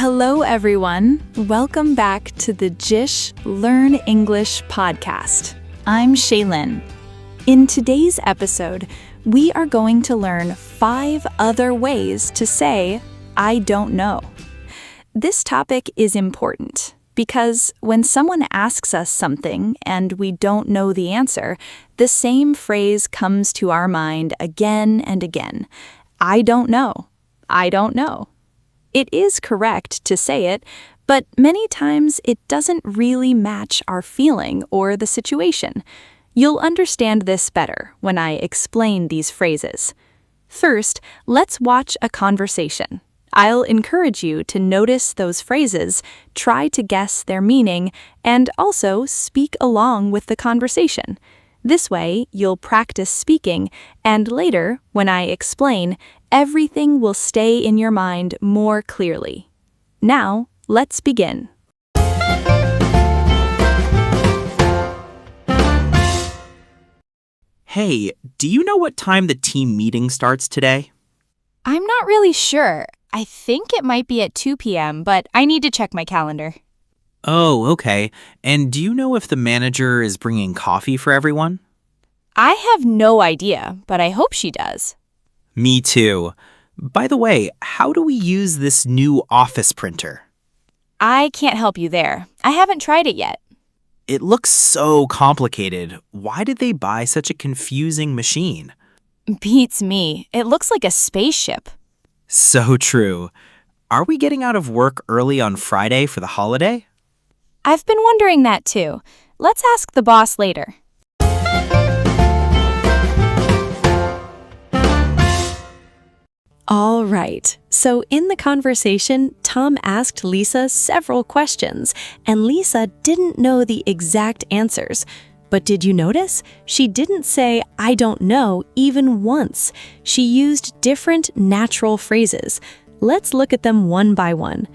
Hello, everyone. Welcome back to the JISH Learn English Podcast. I'm Shaylin. In today's episode, we are going to learn 5 other ways to say, I don't know. This topic is important because when someone asks us something and we don't know the answer, the same phrase comes to our mind again and again. I don't know. I don't know. It is correct to say it, but many times it doesn't really match our feeling or the situation. You'll understand this better when I explain these phrases. First, let's watch a conversation. I'll encourage you to notice those phrases, try to guess their meaning, and also speak along with the conversation. This way, you'll practice speaking, and later, when I explain, everything will stay in your mind more clearly. Now, let's begin. Hey, do you know what time the team meeting starts today? I'm not really sure. I think it might be at 2 p.m., but I need to check my calendar. Oh, okay. And do you know if the manager is bringing coffee for everyone? I have no idea, but I hope she does. Me too. By the way, how do we use this new office printer? I can't help you there. I haven't tried it yet. It looks so complicated. Why did they buy such a confusing machine? Beats me. It looks like a spaceship. So true. Are we getting out of work early on Friday for the holiday? I've been wondering that too. Let's ask the boss later. All right. So in the conversation, Tom asked Lisa several questions, and Lisa didn't know the exact answers. But did you notice? She didn't say, I don't know, even once. She used different natural phrases. Let's look at them one by one.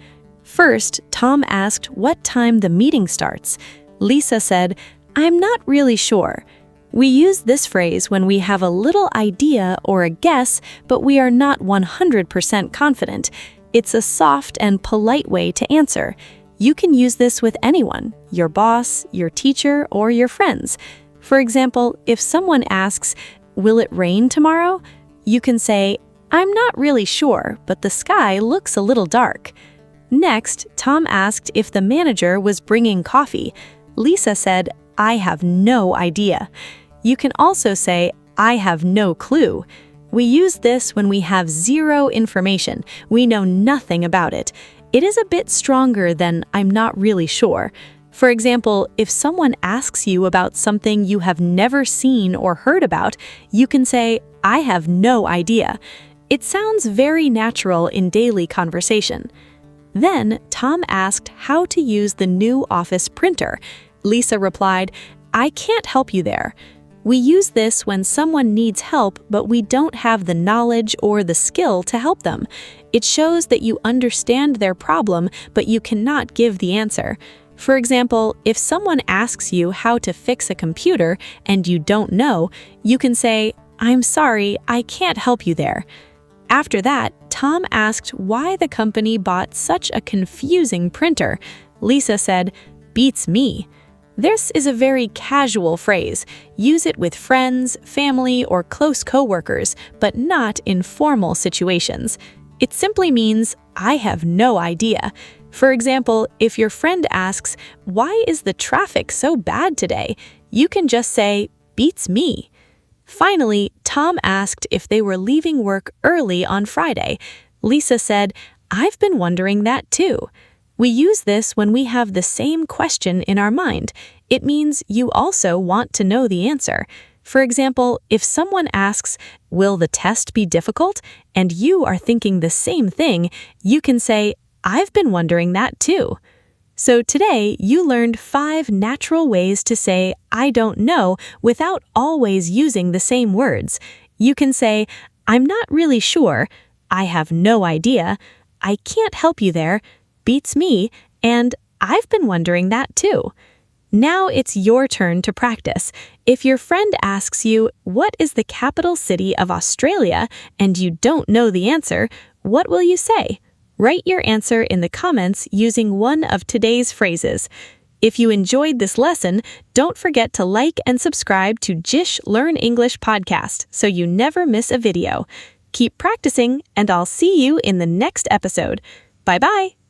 First, Tom asked what time the meeting starts. Lisa said, I'm not really sure. We use this phrase when we have a little idea or a guess, but we are not 100% confident. It's a soft and polite way to answer. You can use this with anyone, your boss, your teacher, or your friends. For example, if someone asks, will it rain tomorrow? You can say, I'm not really sure, but the sky looks a little dark. Next, Tom asked if the manager was bringing coffee. Lisa said, I have no idea. You can also say, I have no clue. We use this when we have zero information. We know nothing about it. It is a bit stronger than I'm not really sure. For example, if someone asks you about something you have never seen or heard about, you can say, I have no idea. It sounds very natural in daily conversation. Then, Tom asked how to use the new office printer. Lisa replied, I can't help you there. We use this when someone needs help, but we don't have the knowledge or the skill to help them. It shows that you understand their problem, but you cannot give the answer. For example, if someone asks you how to fix a computer and you don't know, you can say, I'm sorry, I can't help you there. After that, Tom asked why the company bought such a confusing printer. Lisa said, beats me. This is a very casual phrase. Use it with friends, family, or close coworkers, but not in formal situations. It simply means, I have no idea. For example, if your friend asks, why is the traffic so bad today? You can just say, beats me. Finally, Tom asked if they were leaving work early on Friday. Lisa said, I've been wondering that too. We use this when we have the same question in our mind. It means you also want to know the answer. For example, if someone asks, will the test be difficult? And you are thinking the same thing, you can say, I've been wondering that too. So today, you learned 5 natural ways to say, I don't know, without always using the same words. You can say, I'm not really sure, I have no idea, I can't help you there, beats me, and I've been wondering that too. Now it's your turn to practice. If your friend asks you, what is the capital city of Australia, and you don't know the answer, what will you say? Write your answer in the comments using one of today's phrases. If you enjoyed this lesson, don't forget to like and subscribe to JISH Learn English Podcast so you never miss a video. Keep practicing, and I'll see you in the next episode. Bye-bye!